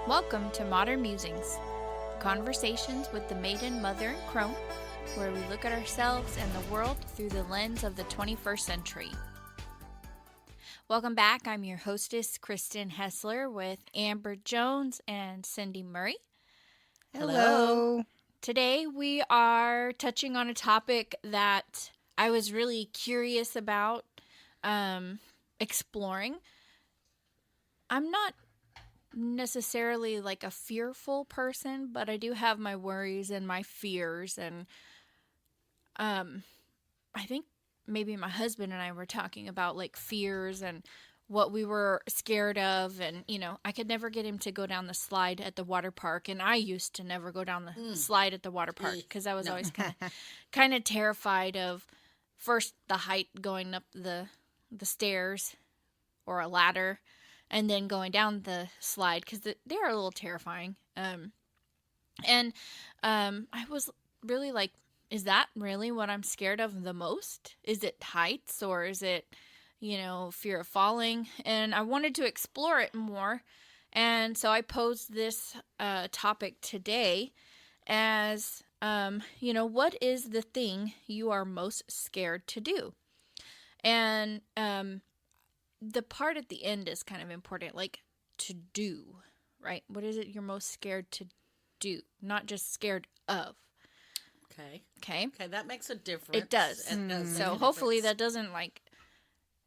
Welcome to Modern Musings, conversations with the maiden, mother, and crone, where we look at ourselves and the world through the lens of the 21st century. Welcome back. I'm your hostess, Kristen Hessler, with Amber Jones and Cindy Murray. Hello. Today we are touching on a topic that I was really curious about exploring. I'm not necessarily like a fearful person, but I do have my worries and my fears, and I think maybe my husband and I were talking about like fears and what we were scared of, and I could never get him to go down the slide at the water park, and I used to never go down the slide at the water park because I was always kind of terrified of first the height going up the stairs or a ladder, and then going down the slide because they're a little terrifying. I was really like, is that really what I'm scared of the most? Is it heights, or is it, fear of falling? And I wanted to explore it more. And so I posed this topic today as, what is the thing you are most scared to do? And the part at the end is kind of important, like to do, right? What is it you're most scared to do? Not just scared of. Okay, that makes a difference. It does. So hopefully that doesn't like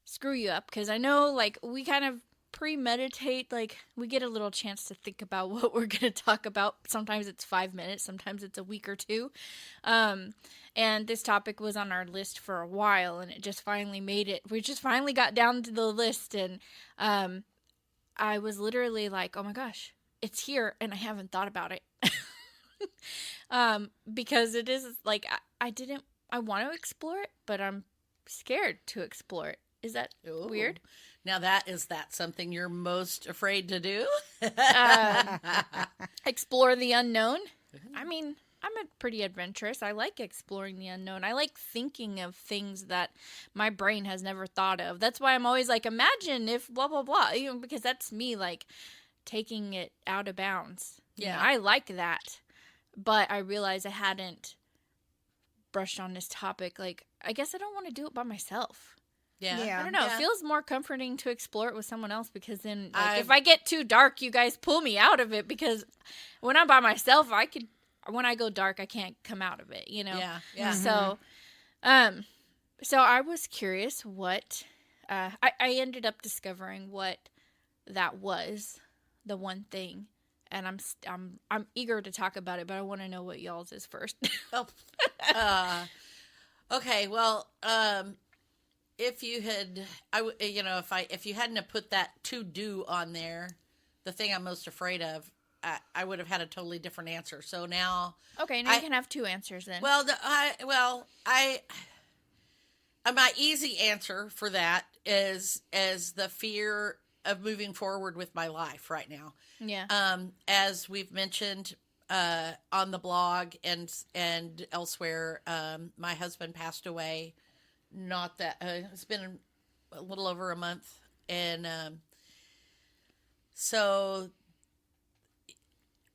screw you up, because I know like we kind of premeditate, like we get a little chance to think about what we're going to talk about. Sometimes it's 5 minutes, sometimes it's a week or two. And this topic was on our list for a while, and it just finally made it. We just finally got down to the list, and I was literally like, oh my gosh, it's here, and I haven't thought about it. Because it is like, I want to explore it, but I'm scared to explore it. Is that weird? Now that's something you're most afraid to do? Explore the unknown. I mean, I'm pretty adventurous. I like exploring the unknown. I like thinking of things that my brain has never thought of. That's why I'm always like, imagine if blah, blah, blah. Because that's me like taking it out of bounds. Yeah. I like that. But I realized I hadn't brushed on this topic. Like, I guess I don't want to do it by myself. Yeah. I don't know. Yeah. It feels more comforting to explore it with someone else, because then if I get too dark, you guys pull me out of it, because when I'm by myself, when I go dark, I can't come out of it, Yeah. Mm-hmm. So I was curious what I ended up discovering what that was, the one thing. And I'm eager to talk about it, but I want to know what y'all's is first. Okay. Well, if you had, if you hadn't have put that to do on there, the thing I'm most afraid of, I would have had a totally different answer. So now, okay, now you can have two answers then. Well, my easy answer for that is the fear of moving forward with my life right now. Yeah. As we've mentioned on the blog and elsewhere, my husband passed away. Not that it's been a little over a month, and so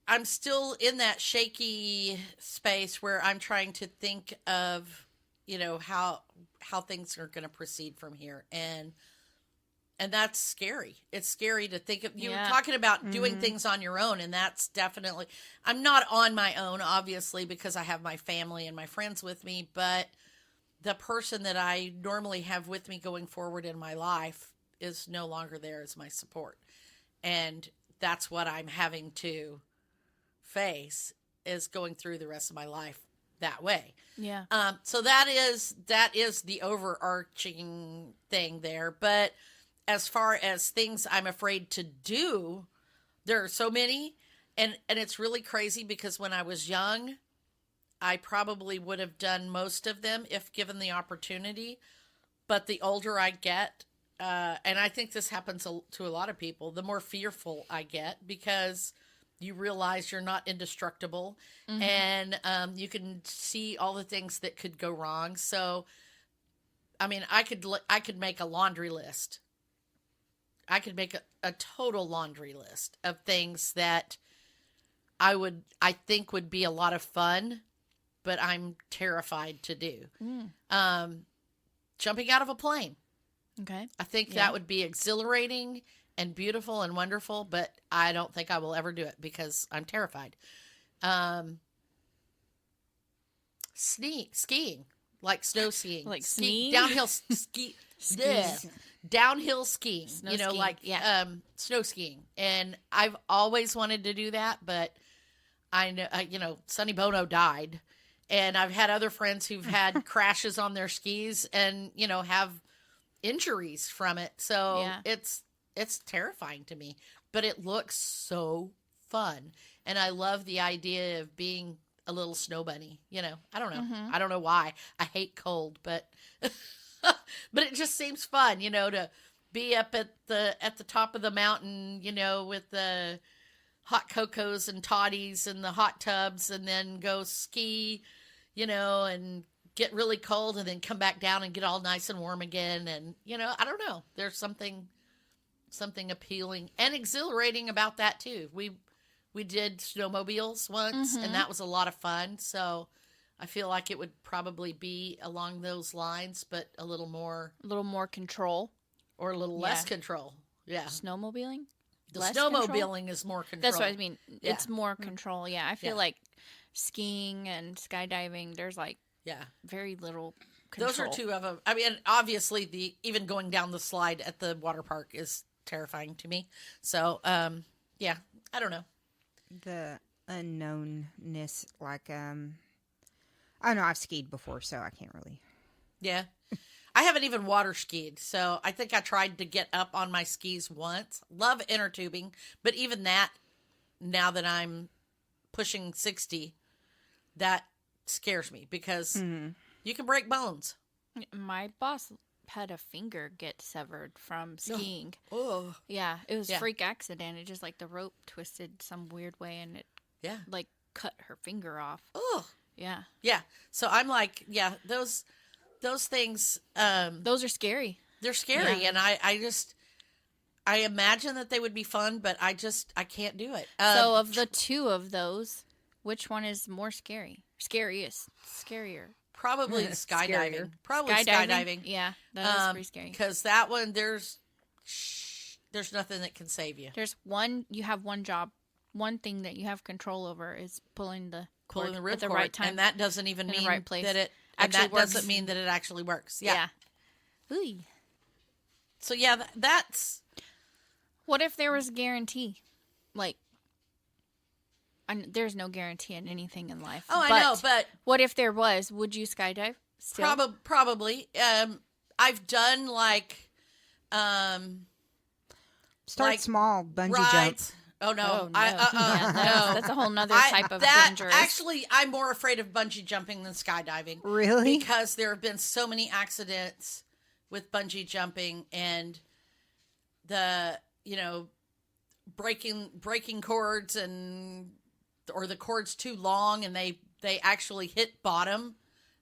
I'm still in that shaky space where I'm trying to think of how things are going to proceed from here, and that's scary. It's scary to think of. You were talking about doing things on your own, and that's definitely. I'm not on my own, obviously, because I have my family and my friends with me, but the person that I normally have with me going forward in my life is no longer there as my support. And that's what I'm having to face, is going through the rest of my life that way. Yeah. So that is the overarching thing there. But as far as things I'm afraid to do, there are so many. And it's really crazy, because when I was young, I probably would have done most of them if given the opportunity. But the older I get, and I think this happens to a lot of people, the more fearful I get, because you realize you're not indestructible, and you can see all the things that could go wrong. So, I mean, I could make a laundry list make a total laundry list of things that I think would be a lot of fun, but I'm terrified to do. Jumping out of a plane. Okay. I think that would be exhilarating and beautiful and wonderful, but I don't think I will ever do it because I'm terrified. Skiing, like snow skiing, Like skiing? downhill ski, yeah, downhill skiing. Snow you know, skiing, like yeah. snow skiing, and I've always wanted to do that, but I know, Sonny Bono died, and I've had other friends who've had crashes on their skis, and have injuries from it. So Yeah. it's terrifying to me, but it looks so fun, and I love the idea of being a little snow bunny. I don't know. Mm-hmm. I don't know why. I hate cold, but but it just seems fun, to be up at the top of the mountain, with the hot cocos and toddies and the hot tubs, and then go ski, and get really cold and then come back down and get all nice and warm again. And, I don't know. There's something appealing and exhilarating about that too. We did snowmobiles once, and that was a lot of fun. So I feel like it would probably be along those lines, but a little more control. or a little less control. Yeah. Snowmobiling? The Less snowmobiling is more control. That's what I mean. Yeah. It's more control. Yeah. I feel Yeah. like skiing and skydiving, there's like Yeah. very little control. Those are two of them. I mean, obviously even going down the slide at the water park is terrifying to me. So, yeah, I don't know. The unknownness, like, I know I've skied before, so I can't really. Yeah. I haven't even water skied, so I think I tried to get up on my skis once. Love inner tubing, but even that, now that I'm pushing 60, that scares me because you can break bones. My boss had a finger get severed from skiing. Oh, Yeah, it was Yeah. a freak accident. It just like the rope twisted some weird way and it yeah. like cut her finger off. Oh, Yeah. yeah. So I'm like, yeah, those things, Those are scary. they're scary, Yeah. and I imagine that they would be fun, but I can't do it. So of the two of those, which one is more scary? Scarier. Probably skydiving. Scarier. Probably skydiving. Yeah, that is pretty scary. Because that one, there's nothing that can save you. You have one job, one thing that you have control over is pulling the cord Pulling the at the ripcord, right time. and that doesn't even in the mean right place. that it Actually that works. doesn't mean that it actually works. Yeah. Ooh. So yeah, that's What if there was a guarantee? Like, there's no guarantee in anything in life. I know, but what if there was? Would you skydive? Still? probably. I've done like Start like small, bungee jump. rides. Oh no, Oh, no. I Yeah, no. that's a whole nother type of dangerous. Actually, I'm more afraid of bungee jumping than skydiving. Really? Because there have been so many accidents with bungee jumping and the, breaking cords or the cord's too long and they actually hit bottom.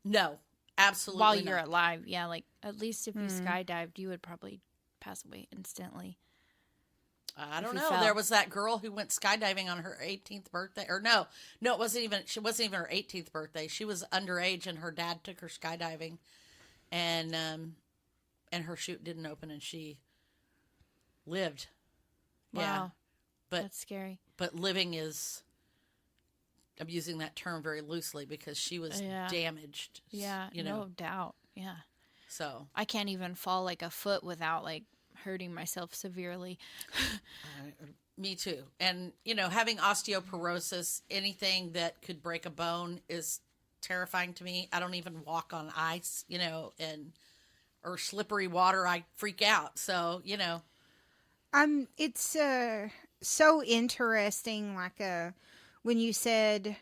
No, absolutely While not. you're alive, yeah. Like at least if you skydived, you would probably pass away instantly. I don't you know. fell. There was that girl who went skydiving on her 18th birthday. Or no, it wasn't even. She wasn't even her 18th birthday. She was underage, and her dad took her skydiving, and her chute didn't open, and she lived. Yeah, Wow, but that's scary. but living is. I'm using that term very loosely because she was Yeah. damaged. Yeah, no doubt. Yeah, So I can't even fall like a foot without like hurting myself severely. me too. And having osteoporosis, anything that could break a bone is terrifying to me. I don't even walk on ice, or slippery water. I freak out. So It's so interesting. Like, when you said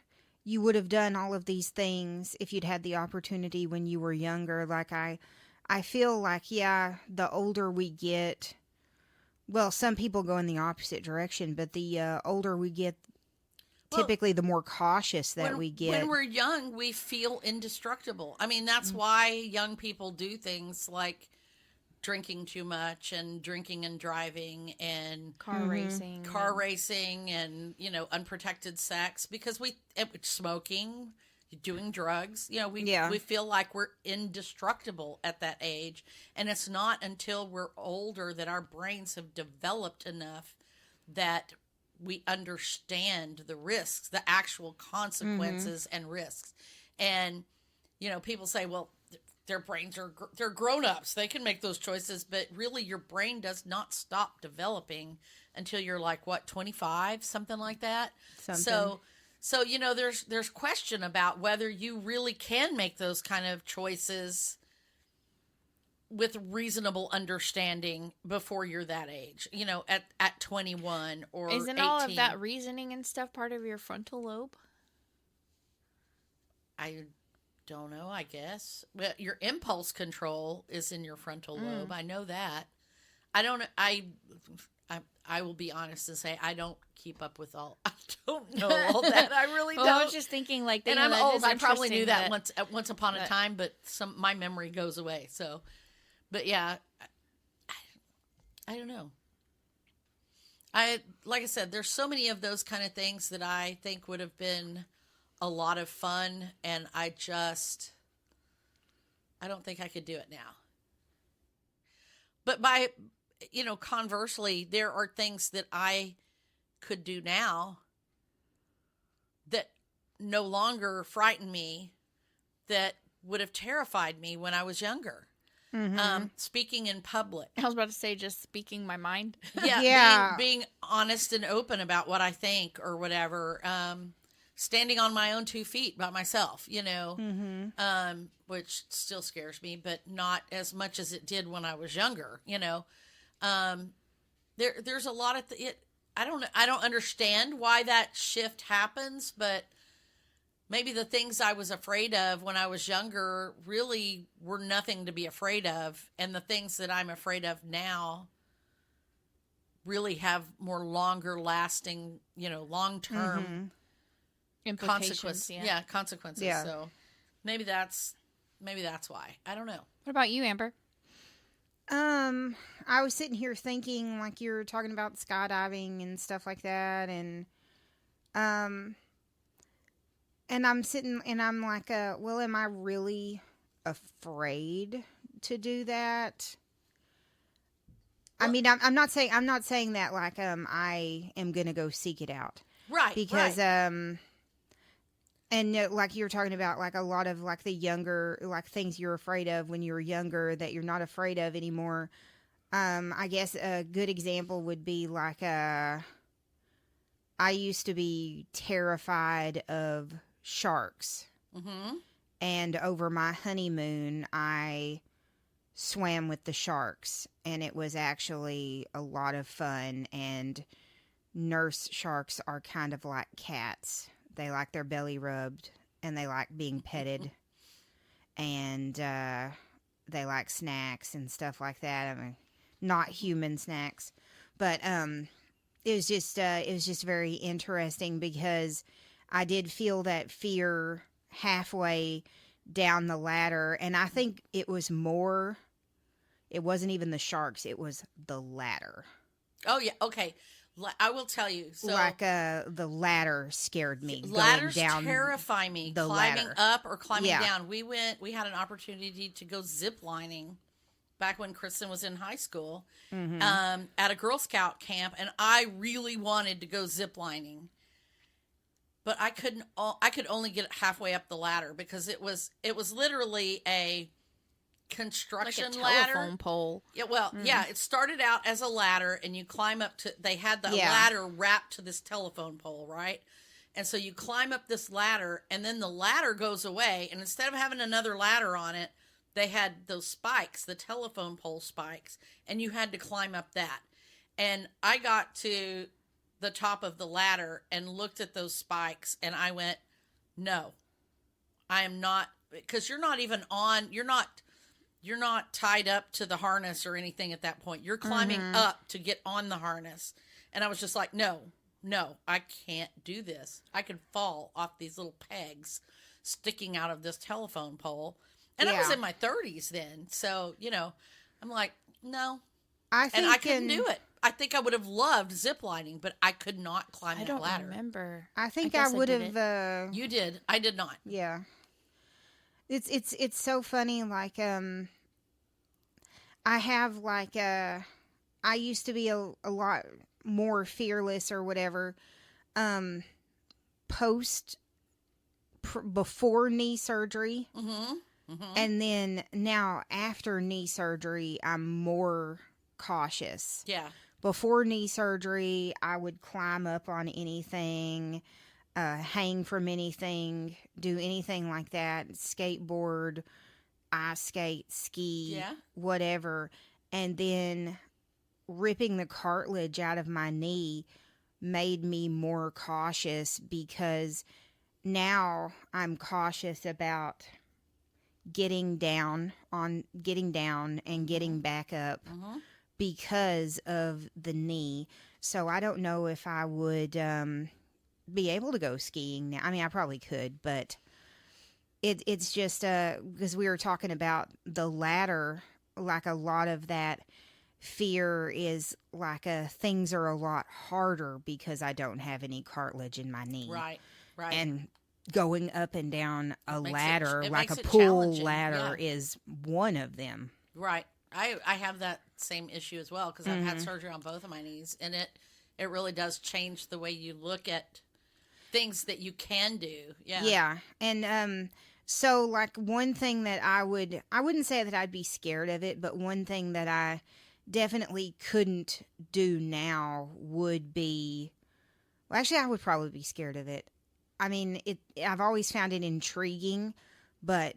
you would have done all of these things if you'd had the opportunity when you were younger. Like, I feel like, yeah, the older we get, well, some people go in the opposite direction, but the older we get, typically the more cautious that we get. When we're young, we feel indestructible. I mean, that's why young people do things like drinking too much and drinking and driving and Car racing. car racing and, unprotected sex because smoking, doing drugs, we feel like we're indestructible at that age. And it's not until we're older that our brains have developed enough that we understand the risks, the actual consequences and risks. And, people say, well, their brains they're grown-ups. They can make those choices, but really your brain does not stop developing until you're like, 25, something like that. So, there's question about whether you really can make those kind of choices with reasonable understanding before you're that age, at 21 or Isn't 18. all of that reasoning and stuff part of your frontal lobe? I don't know, I guess. Well, your impulse control is in your frontal lobe. I know that. I will be honest and say I don't keep up with all. I don't know all that. I really don't. I was just thinking and I'm old. I probably knew that once upon a time, but my memory goes away. So, but yeah, I don't know. Like I said, there's so many of those kind of things that I think would have been a lot of fun, and I don't think I could do it now. But conversely, there are things that I could do now that no longer frighten me, that would have terrified me when I was younger. Speaking in public. I was about to say just speaking my mind. Yeah. Being honest and open about what I think or whatever. Standing on my own 2 feet by myself, which still scares me, but not as much as it did when I was younger, There's a lot of I don't understand why that shift happens, but maybe the things I was afraid of when I was younger really were nothing to be afraid of, and the things that I'm afraid of now really have more longer lasting, long-term Implications. consequences. Consequences. Yeah. So maybe that's why. I don't know. What about you, Amber? I was sitting here thinking, like you were talking about skydiving and stuff like that, and I'm sitting and I'm like, well, am I really afraid to do that? I mean, I'm not saying that like I am gonna go seek it out, Right. because right. and like you were talking about, like a lot of like the younger, like things you're afraid of when you were younger that you're not afraid of anymore. I guess a good example would be like I used to be terrified of sharks. Mm-hmm. And over my honeymoon, I swam with the sharks, and it was actually a lot of fun. And nurse sharks are kind of like cats. They like their belly rubbed, and they like being petted, and they like snacks and stuff like that. I mean, not human snacks, but it was just very interesting because I did feel that fear halfway down the ladder, and I think it wasn't even the sharks, it was the ladder. Oh yeah, okay. I will tell you. So like the ladder scared me. Ladders going down terrify me. the Climbing ladder. up or climbing Yeah. down. We had an opportunity to go zip lining back when Kristen was in high school, at a Girl Scout camp, and I really wanted to go zip lining, but I couldn't. I could only get halfway up the ladder because it was literally a construction Like a ladder. telephone pole. Yeah, well, yeah, it started out as a ladder, and you climb up to. They had the Yeah. ladder wrapped to this telephone pole, right? And so you climb up this ladder, and then the ladder goes away, and instead of having another ladder on it, they had those spikes, the telephone pole spikes, and you had to climb up that. And I got to the top of the ladder and looked at those spikes, and I went, "No, I am not," because you're not even on. You're not tied up to the harness or anything at that point. You're climbing up to get on the harness. And I was just like, no, I can't do this. I could fall off these little pegs sticking out of this telephone pole. And I was Yeah. in my 30s then. So, I'm like, No. I think And I couldn't do it. I think I would have loved ziplining, but I could not climb I that don't ladder. remember. I think I guess would did have. it. You did. I did not. Yeah. It's so funny. Like I have like I used to be a lot more fearless or whatever. Post before knee surgery. Mm-hmm. Mm-hmm. And then now after knee surgery, I'm more cautious. Yeah. Before knee surgery, I would climb up on anything, hang from anything, do anything like that, skateboard, ice skate, ski, Yeah. whatever. And then ripping the cartilage out of my knee made me more cautious because now I'm cautious about getting down and getting back up Mm-hmm. because of the knee. So I don't know if I would be able to go skiing now. I mean, I probably could, but it's just because we were talking about the ladder, like a lot of that fear is like things are a lot harder because I don't have any cartilage in my knee. Right. Right. And going up and down a Makes it- ladder, it like a makes it pool challenging, ladder, is one of them. Right. I have that same issue as well because I've had surgery on both of my knees, and it really does change the way you look at things that you can do. Yeah. Yeah. And so like one thing that I wouldn't say that I'd be scared of it, but one thing that I definitely couldn't do now would be, well, actually I would probably be scared of it. I mean, I've always found it intriguing, but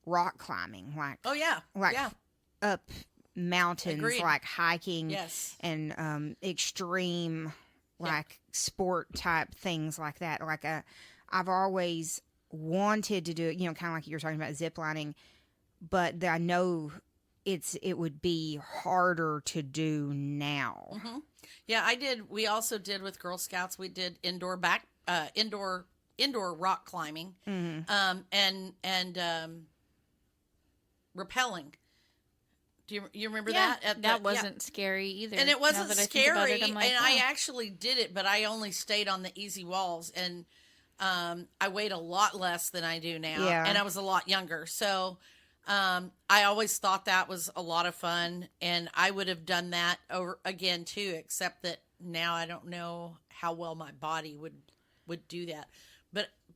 rock climbing, like Oh yeah. like yeah. up mountains, Agreed. like hiking Yes. and extreme Yeah. like sport type things like that. Like I've always wanted to do it, kind of like you were talking about zip lining, but I know it would be harder to do now. Mm-hmm. Yeah, I did. We also did with Girl Scouts. We did indoor rock climbing, and rappelling. Do you remember that? That wasn't scary either. And it Now wasn't that I think about scary. it, I'm like, and I wow. actually did it, but I only stayed on the easy walls, and I weighed a lot less than I do now, Yeah. and I was a lot younger. So I always thought that was a lot of fun, and I would have done that over again too, except that now I don't know how well my body would do that.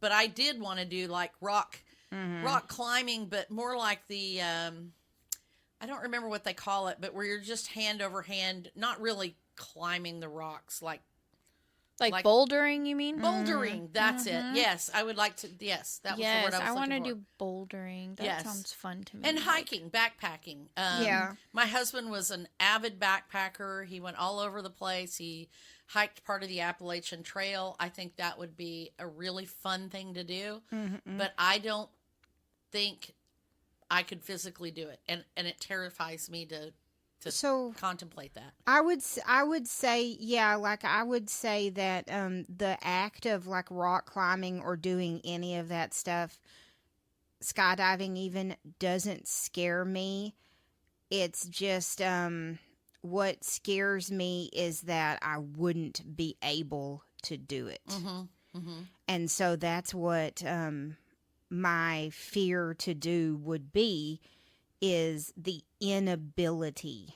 But I did want to do like rock climbing, but more like the I don't remember what they call it, but where you're just hand over hand, not really climbing the rocks, like Like bouldering, you mean? bouldering. That's it. Yes, I would like to. Yes, that was the Yes, word I was want to looking for. do bouldering. That Yes. sounds fun to me. And hiking, backpacking. Yeah. My husband was an avid backpacker. He went all over the place. He hiked part of the Appalachian Trail. I think that would be a really fun thing to do. But I don't think I could physically do it. And it terrifies me to So contemplate that. I would say, yeah, like I would say that the act of like rock climbing or doing any of that stuff, skydiving even, doesn't scare me. It's just what scares me is that I wouldn't be able to do it. And so that's what my fear to do would be, is the inability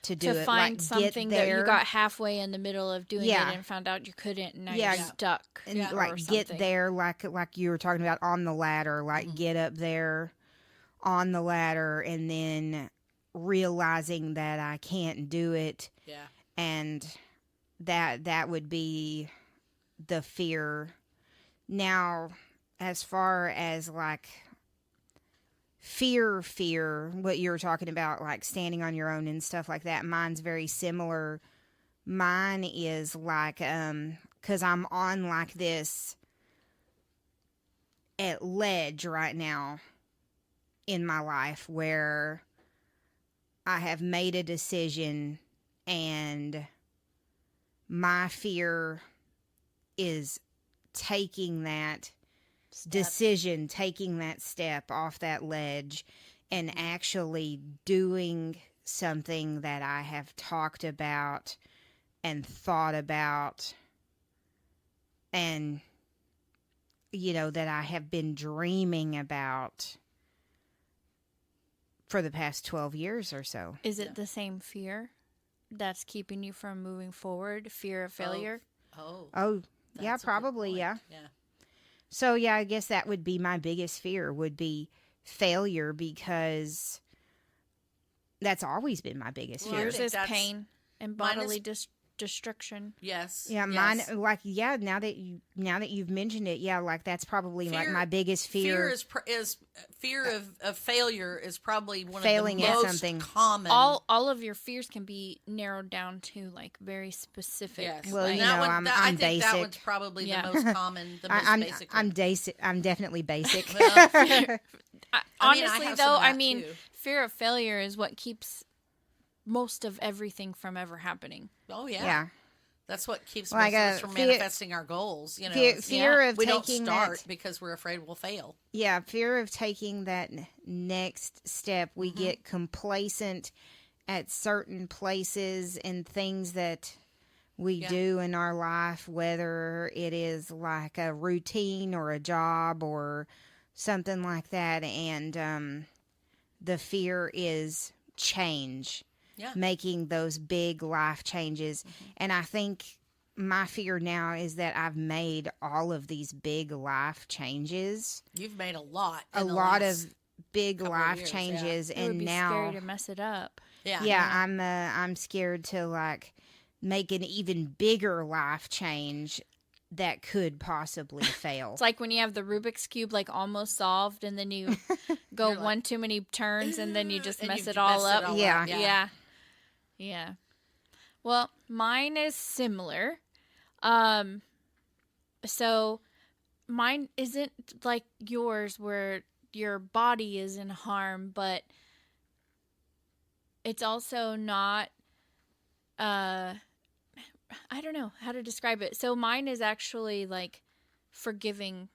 to do to it. find like, get something that there, you got halfway in the middle of doing Yeah. it and found out you couldn't, and now Yeah. you're stuck. and Yeah. or like get something. there, like you were talking about on the ladder, like get up there on the ladder, and then realizing that I can't do it, Yeah. and that would be the fear. Now, as far as like fear, what you were talking about, like standing on your own and stuff like that, mine's very similar. Mine is like, because I'm on like this at ledge right now in my life where I have made a decision, and my fear is taking that decision, taking that step off that ledge, and actually doing something that I have talked about and thought about, and that I have been dreaming about for the past 12 years or so. Is it the same fear that's keeping you from moving forward? Fear of failure? Oh, yeah, that's a good probably, point. yeah. Yeah. So, yeah, I guess that would be my biggest fear, would be failure, because that's always been my biggest Well, I fear. Yours think is that's- pain and mine is- bodily destruction. Yes. Yeah, yes. mine, like, yeah, now that you've mentioned it, yeah, like, that's probably like Fear- my biggest fear. is fear of failure is probably one Failing of the at most something. common. All of your fears can be narrowed down to like very specific. Yes. Well, like, you that know, one, I'm I think that basic. one's probably Yeah. the most common, the most I'm basic I'm one. basic. I'm definitely basic. Well, I- I mean, I honestly, have some though, of I that, mean, too. fear of failure is what keeps most of everything from ever happening. Oh yeah. Yeah. That's what keeps Like, most of us from fear- manifesting our goals. You know, Fear of we don't taking start that. because we're afraid we'll fail. Yeah, fear of taking that next step. We get complacent at certain places and things that we Yeah. do in our life, whether it is like a routine or a job or something like that. And the fear is change, Yeah. making those big life changes. And I think my fear now is that I've made all of these big life changes, You've made a lot. a in the lot last- of big couple of life years, yeah. changes, It would and be now, scary to mess it up. Yeah. I'm scared to like make an even bigger life change that could possibly fail. It's like when you have the Rubik's Cube like almost solved and then you go You're like, one too many turns and then you just And mess you've it all messed up. it all Yeah. up, Yeah. Well, mine is similar. So mine isn't like yours where your body is in harm, but it's also not I don't know how to describe it. So mine is actually like forgiveness.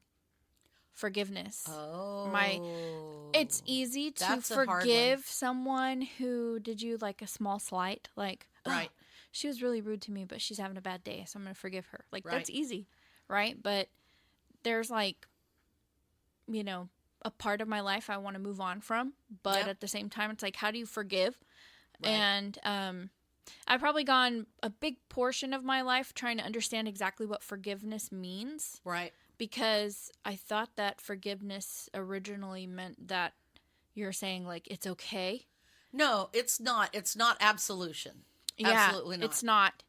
Oh. It's easy to That's a hard one. forgive someone who did you like a small slight, like Right. she was really rude to me, but she's having a bad day, so I'm gonna forgive her. Like that's Right. easy, right? But there's like, a part of my life I want to move on from, but Yeah. at the same time, it's like, how do you forgive? Right. And I've probably gone a big portion of my life trying to understand exactly what forgiveness means, Right. because I thought that forgiveness originally meant that you're saying like it's okay. No, it's not. It's not absolution. Yeah, Absolutely not. it's not.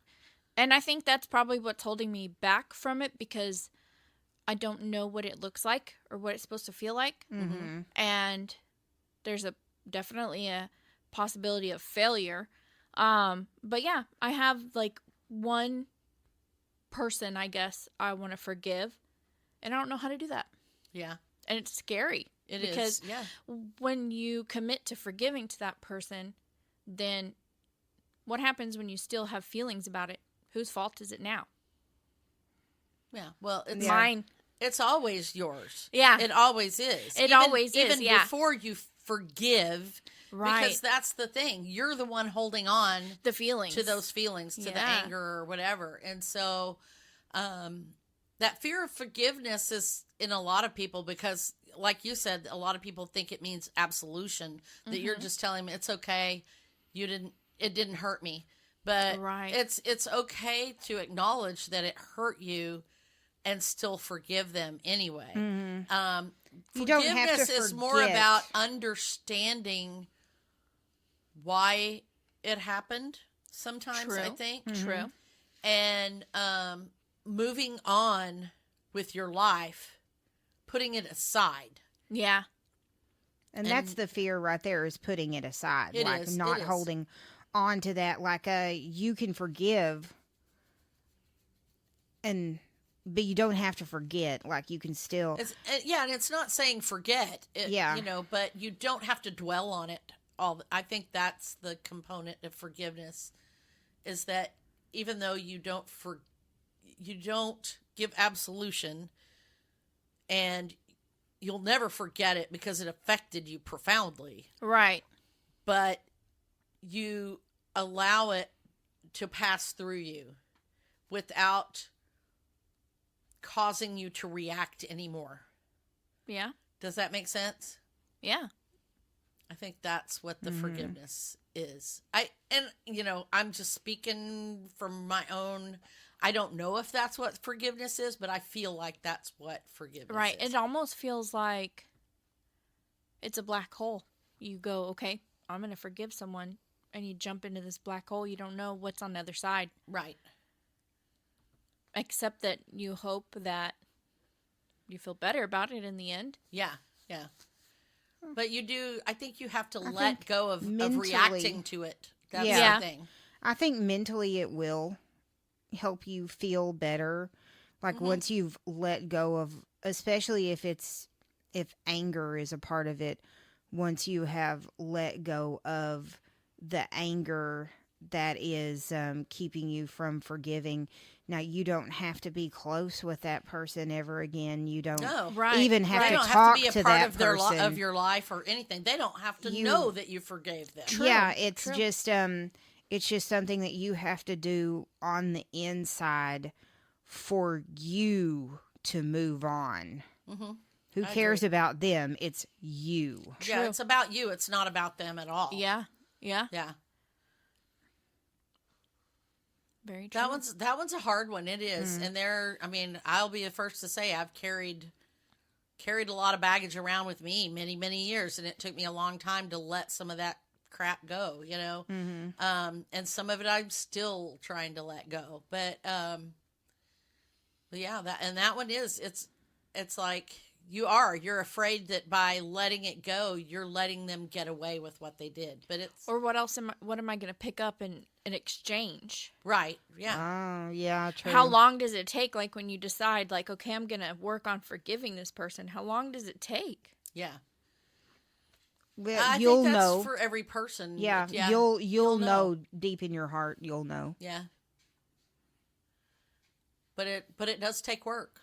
And I think that's probably what's holding me back from it, because I don't know what it looks like or what it's supposed to feel like. Mm-hmm. And there's definitely a possibility of failure. But yeah, I have like one person, I guess, I want to forgive, and I don't know how to do that. Yeah. And it's scary. It is. Because Yeah. when you commit to forgiving to that person, then what happens when you still have feelings about it? Whose fault is it now? Yeah. Well, it's Yeah. Mine. It's always yours. Yeah. It always is. It always is, Even yeah. before you forgive. Right. Because that's the thing. You're the one holding on The feelings. to those feelings, to the Yeah. anger or whatever. And so that fear of forgiveness is in a lot of people because, like you said, a lot of people think it means absolution, that you're just telling them it's okay. It didn't hurt me. But Right. it's okay to acknowledge that it hurt you and still forgive them anyway. You don't have to Forgiveness is more forget. about understanding why it happened sometimes, I True. think. True. And moving on with your life, putting it aside. Yeah. And that's the fear right there, is putting it aside. It like is, not it is. holding on to that. Like you can forgive, but you don't have to forget. Like you can still And it's not saying forget. Yeah. But you don't have to dwell on it. I think that's the component of forgiveness, is that even though you don't give absolution, and you'll never forget it because it affected you profoundly, Right. but you allow it to pass through you without causing you to react anymore. Yeah. Does that make sense? Yeah. I think that's what the forgiveness is. I'm just speaking from my own. I don't know if that's what forgiveness is, but I feel like that's what forgiveness Right. is. It almost feels like it's a black hole. You go, okay, I'm going to forgive someone, and you jump into this black hole. You don't know what's on the other side. Right. Except that you hope that you feel better about it in the end. Yeah. Yeah. But you do, I think you have to I let think go of mentally- reacting to it. That's Yeah. the thing. I think mentally it will help you feel better. Like once you've let go of, especially if anger is a part of it, once you have let go of the anger that is keeping you from forgiving. Now, you don't have to be close with that person ever again. You don't No. Right. even have They to don't talk have to be a to part that of their person. of your life or anything. They don't have to know that you forgave them. Yeah, it's True. just something that you have to do on the inside for you to move on. Mm-hmm. Who I cares about them? It's you. Yeah, True. it's about you. It's not about them at all. Yeah. Yeah. Yeah. Very true. That one's a hard one. It is. And I'll be the first to say I've carried a lot of baggage around with me many, many years, and it took me a long time to let some of that crap go, and some of it I'm still trying to let go. But yeah, that one is, it's like you're afraid that by letting it go, you're letting them get away with what they did. But it's Or what am I going to pick up in exchange? right. Yeah. Oh, yeah, true. How long does it take? Like when you decide, like, okay, I'm going to work on forgiving this person. How long does it take? Yeah. Well, I you'll think that's know. for every person. Yeah, Yeah. you'll know deep in your heart. You'll know. Yeah. But it does take work.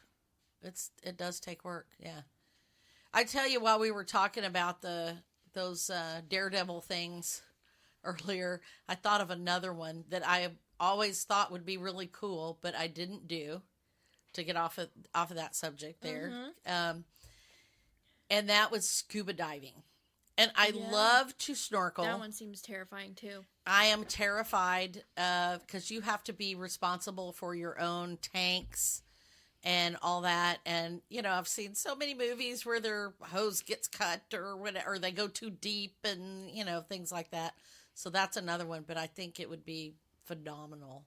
It does take work. Yeah. I tell you, while we were talking about those daredevil things earlier, I thought of another one that I always thought would be really cool, but I didn't do, to get off of that subject there. And that was scuba diving. And I Yeah. love to snorkel. That one seems terrifying too. I am terrified because you have to be responsible for your own tanks and all that. And, I've seen so many movies where their hose gets cut or whatever, or they go too deep and, things like that. So that's another one, but I think it would be phenomenal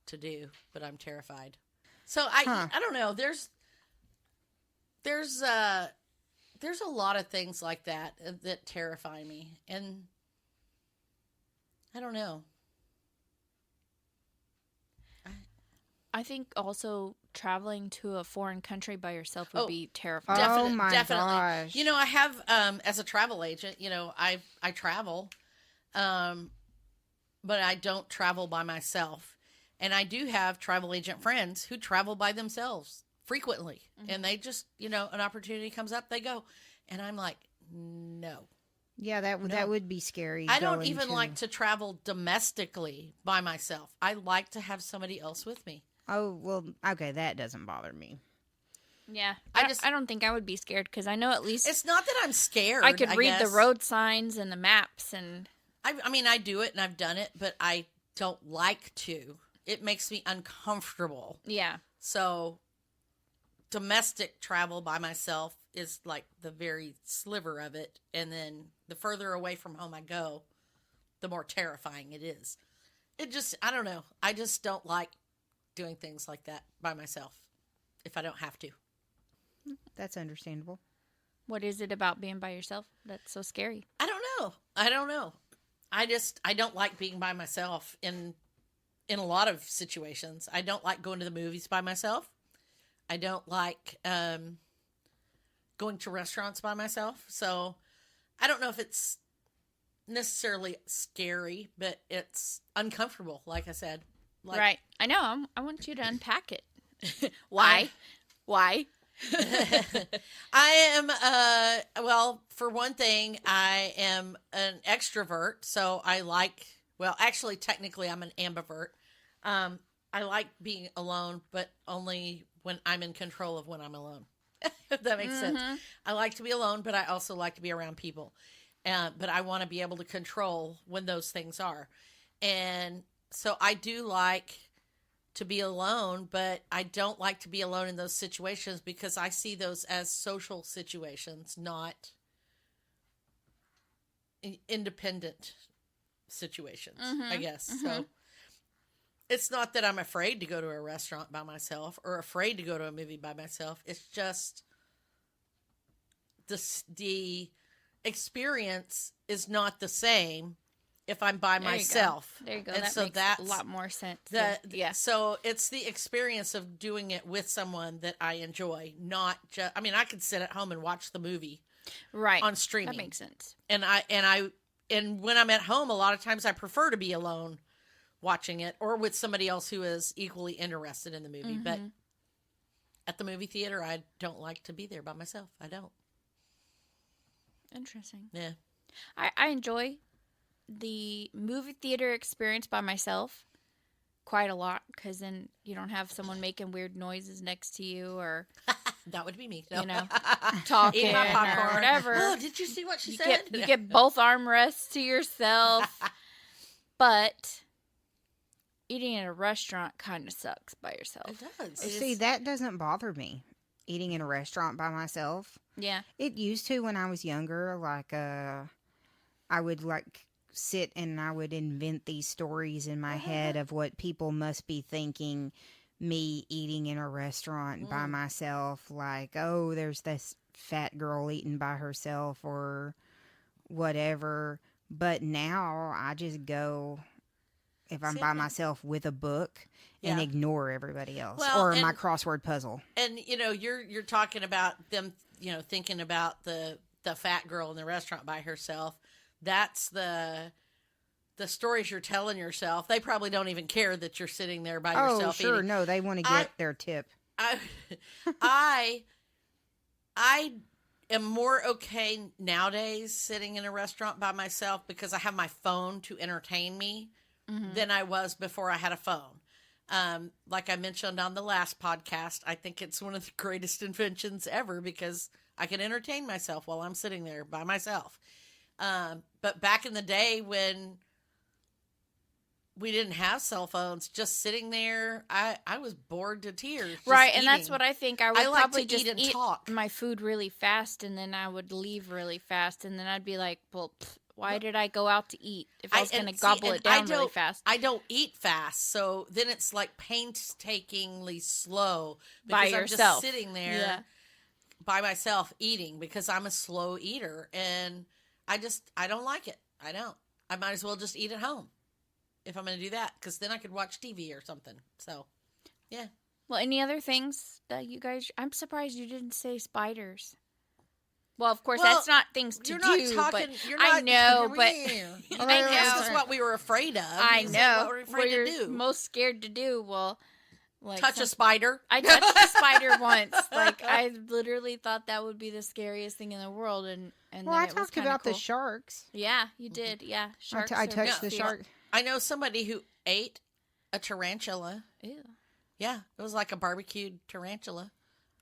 to do, but I'm terrified. So I don't know. There's a lot of things like that terrify me. And I don't know. I think also traveling to a foreign country by yourself would be Oh, terrifying. my Definitely. gosh. I have, as a travel agent, I travel, but I don't travel by myself. And I do have travel agent friends who travel by themselves frequently. And they just, an opportunity comes up, they go. And I'm like, no. Yeah, that would be scary. I don't going even to- like to travel domestically by myself. I like to have somebody else with me. Oh, well, okay, that doesn't bother me. Yeah. I I don't think I would be scared because I know at least It's not that I'm scared. I could read the guess. road signs and the maps and I do it and I've done it, but I don't like to. It makes me uncomfortable. yeah. So domestic travel by myself is like the very sliver of it. And then the further away from home I go, the more terrifying it is. I don't know. I just don't like doing things like that by myself if I don't have to. That's understandable. What is it about being by yourself that's so scary? I don't know. I don't like being by myself in a lot of situations. I don't like going to the movies by myself. I don't like going to restaurants by myself. So I don't know if it's necessarily scary, but it's uncomfortable, like I said. Right. I know. I want you to unpack it. Why? Why? I am, well, for one thing, I am an extrovert. So I like, well, actually, technically, I'm an ambivert. I like being alone, but only when I'm in control of when I'm alone. If that makes sense. I like to be alone, but I also like to be around people. But I want to be able to control when those things are. And so I do like to be alone, but I don't like to be alone in those situations because I see those as social situations, not independent situations, I guess. So it's not that I'm afraid to go to a restaurant by myself or afraid to go to a movie by myself. It's just the experience is not the same if I'm by myself. There you go. And That so makes that's a lot more sense. yeah. So it's the experience of doing it with someone that I enjoy, not just. I mean, I could sit at home and watch the movie right on streaming. That makes sense. And when I'm at home, a lot of times I prefer to be alone watching it or with somebody else who is equally interested in the movie. But at the movie theater, I don't like to be there by myself. I don't. Interesting. Yeah. I enjoy the movie theater experience by myself quite a lot because then you don't have someone making weird noises next to you or That would be me. No. you know talking Eating my or popcorn. whatever. Oh, did you see what she you said? get you get both armrests to yourself, but eating in a restaurant kind of sucks by yourself. It does. See, that doesn't bother me. Eating in a restaurant by myself. Yeah. It used to when I was younger. Like, I would like sit and I would invent these stories in my head of what people must be thinking me eating in a restaurant by myself. Like, oh, there's this fat girl eating by herself or whatever. But now I just go if I'm by myself with a book and ignore everybody else or my crossword puzzle. And you're talking about them, thinking about the fat girl in the restaurant by herself. That's the stories you're telling yourself. They probably don't even care that you're sitting there by yourself. Oh, sure, eating. No, they want to get their tip. I am more okay nowadays sitting in a restaurant by myself because I have my phone to entertain me than I was before I had a phone. Like I mentioned on the last podcast, I think it's one of the greatest inventions ever because I can entertain myself while I'm sitting there by myself. But back in the day when we didn't have cell phones, just sitting there, I was bored to tears. Right, and that's what I think. I would like probably to just eat and eat talk. my food really fast, and then I would leave really fast, and then I'd be like, well, why did I go out to eat if I was going to gobble it down really fast? I don't eat fast, so then it's like painstakingly slow By because I'm yourself. just sitting there by myself eating because I'm a slow eater, and I don't like it. I don't. I might as well just eat at home if I'm going to do that because then I could watch TV or something. So, yeah. Well, any other things that you guys... I'm surprised you didn't say spiders. Well, of course, that's not things to you're do, not talking, but you're not, I know, but... I know. This is what we were afraid of. I know. What we're afraid to do. Most scared to do. Well, like... Touch a spider. I touched a spider once. Like, I literally thought that would be the scariest thing in the world, and well, then I it was talked kinda about cool. the sharks. Yeah, you did. Yeah, sharks. I are touched the big. shark. I know somebody who ate a tarantula. Ew. Yeah, it was like a barbecued tarantula.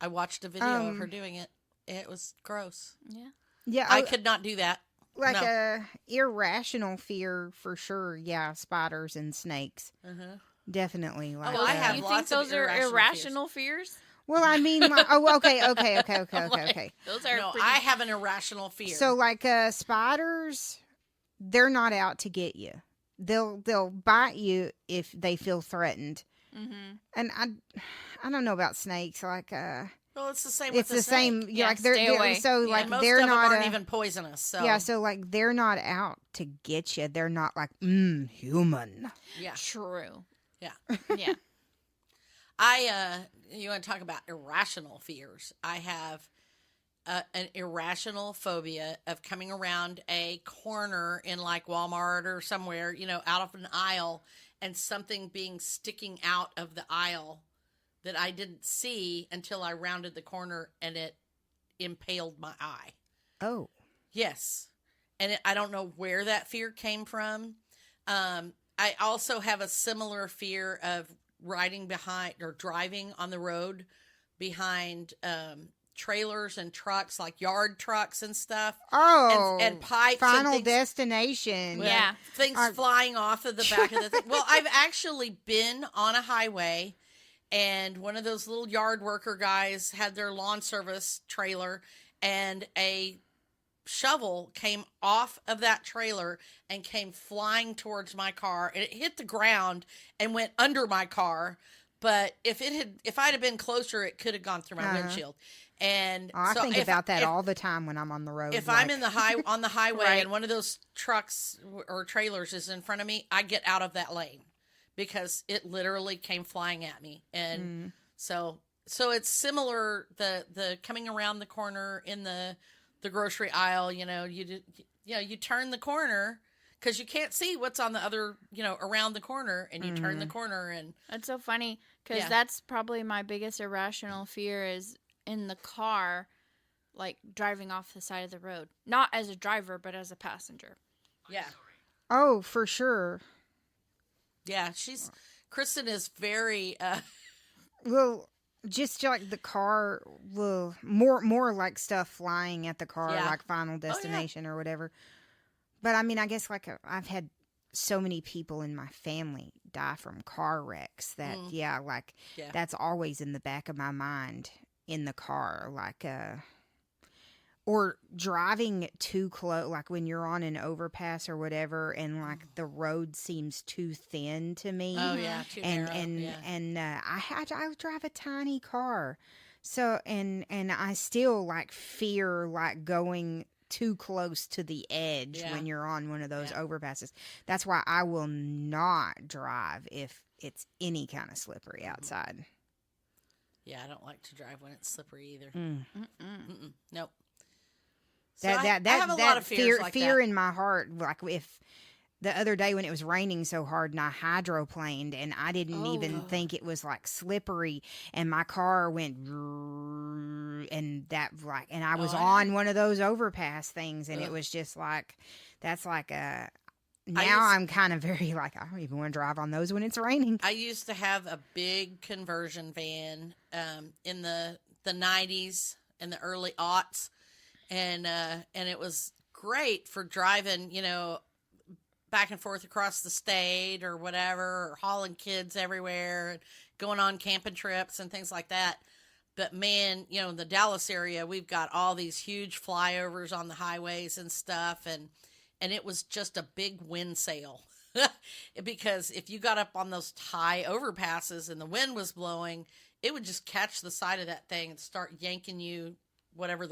I watched a video of her doing it. It was gross. Yeah. Yeah, I could not do that. like no. a irrational fear for sure. Yeah, spiders and snakes. Definitely. Like, I have You think lots of those are irrational irrational fears? well, I mean, like, okay. Those are No, pretty... I have an irrational fear. So, like, spiders, they're not out to get you. They'll bite you if they feel threatened. And I don't know about snakes. Like, well, it's the same. it's with the same. Yeah, like stay away. so Yeah. like most they're of them not aren't even poisonous. So yeah. So like they're not out to get you. They're not like human. yeah. True. Yeah. Yeah. You want to talk about irrational fears? I have an irrational phobia of coming around a corner in like Walmart or somewhere, out of an aisle and something being sticking out of the aisle that I didn't see until I rounded the corner and it impaled my eye. Oh. Yes. And I don't know where that fear came from. I also have a similar fear of riding behind or driving on the road behind trailers and trucks, like yard trucks and stuff. Oh. And pipes Final and things. Destination. Yeah. Things flying off of the back of the thing. Well, I've actually been on a highway, and one of those little yard worker guys had their lawn service trailer, and a shovel came off of that trailer and came flying towards my car, and it hit the ground and went under my car. But if I'd have been closer, it could have gone through my windshield. And Oh, I so think about that all the time when I'm on the road. if I'm in the on the highway Right. and one of those trucks or trailers is in front of me, I get out of that lane because it literally came flying at me. And so it's similar, the coming around the corner in the grocery aisle, you turn the corner because you can't see what's on the other, around the corner, and you turn the corner, and That's so funny because Yeah. that's probably my biggest irrational fear is in the car, like driving off the side of the road. Not as a driver, but as a passenger. yeah. Oh, for sure. Yeah, Kristen is very, Well, just like the car, well, more like stuff flying at the car, Yeah. like Final Destination or whatever. But I mean, I guess like I've had so many people in my family die from car wrecks that Yeah. that's always in the back of my mind in the car, like or driving too close, like when you're on an overpass or whatever, and like the road seems too thin to me. oh yeah, too and narrow. Yeah. I drive a tiny car, so and I still like fear like going too close to the edge Yeah. when you're on one of those Yeah. overpasses. That's why I will not drive if it's any kind of slippery outside. Yeah, I don't like to drive when it's slippery either. Mm. Mm-mm. Nope. So That I have a lot of fears like fear that. in my heart, like if the other day when it was raining so hard and I hydroplaned and I didn't even think it was like slippery and my car went and that like and I was I on one of those overpass things and it was just like that's like a now used- I'm kind of very like I don't even want to drive on those when it's raining. I used to have a big conversion van in the 90s and the early aughts, and it was great for driving, back and forth across the state or whatever, or hauling kids everywhere, and going on camping trips and things like that. But man, in the Dallas area, we've got all these huge flyovers on the highways and stuff, and it was just a big wind sail. Because if you got up on those high overpasses and the wind was blowing, it would just catch the side of that thing and start yanking you whatever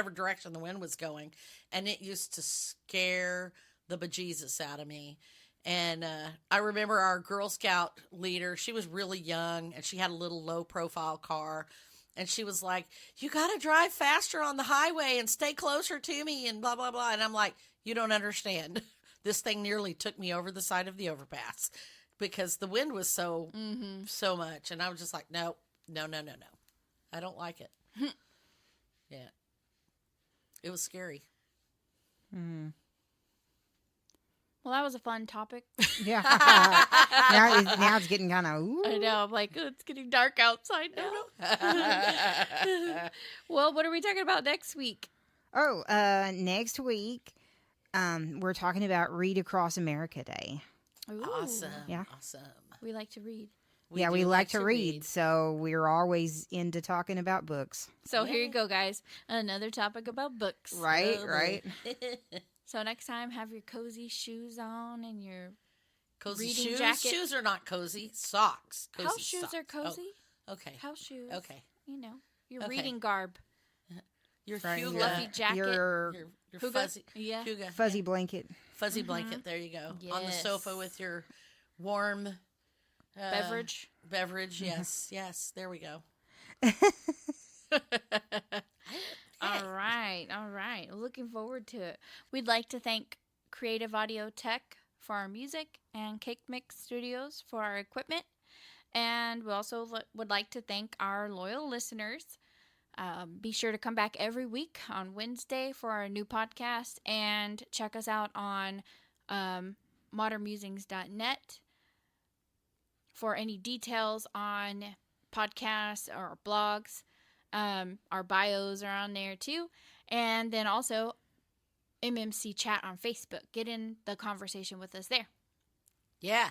direction the wind was going. And it used to scare the bejesus out of me. And I remember our Girl Scout leader, she was really young and she had a little low profile car. And she was like, you got to drive faster on the highway and stay closer to me and blah, blah, blah. And I'm like, you don't understand. This thing nearly took me over the side of the overpass because the wind was so much. And I was just like, no. I don't like it. Yeah. It was scary. Mm. Well, that was a fun topic. Yeah. now it's getting kind of I know. I'm like, it's getting dark outside now. Well, what are we talking about next week? Oh, next week, we're talking about Read Across America Day. Ooh, Awesome. Yeah. Awesome. We like to read. We do like to read, so we're always into talking about books. So here you go, guys. Another topic about books. Right, Oh, right. So next time, have your cozy shoes on and your Cozy reading shoes. jacket. Shoes are not cozy. Socks. Cozy house shoes socks. are cozy. Oh, okay. House shoes. Okay. Your Okay. reading garb. Your Right, Huga. Fluffy jacket. Your Your Huga? fuzzy. Yeah. Huga. fuzzy blanket. Fuzzy blanket. There you go. On the sofa Yes. with your warm Beverage. Beverage. Yes. Yes. There we go. All right. Looking forward to it. We'd like to thank Creative Audio Tech for our music and Cake Mix Studios for our equipment. And we also would like to thank our loyal listeners. Be sure to come back every week on Wednesday for our new podcast, and check us out on modernmusings.net for any details on podcasts or blogs. Our bios are on there too. And then also MMC chat on Facebook. Get in the conversation with us there. Yeah.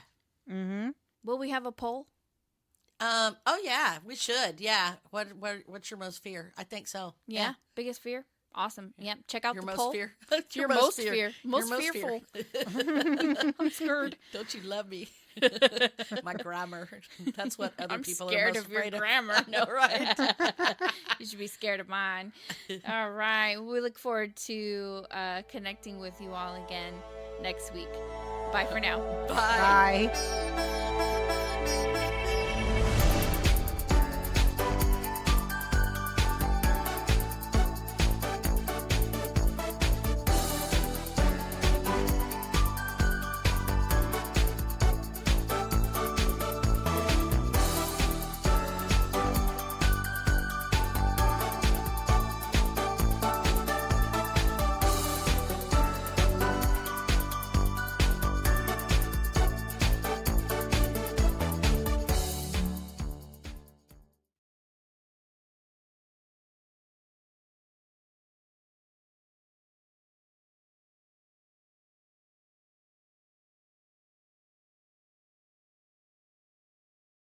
Mm-hmm. Will we have a poll? Oh yeah, we should. Yeah. What's your most fear? I think so. Yeah. Biggest fear? Awesome. Yep. Check out Your the most poll. fear. Your most fear. Most Your fearful. fear. I'm scared. Don't you love me? My grammar. That's what other I'm people scared are most of your afraid grammar. I know, right? You should be scared of mine. All right. We look forward to connecting with you all again next week. Bye for now. Bye. Bye.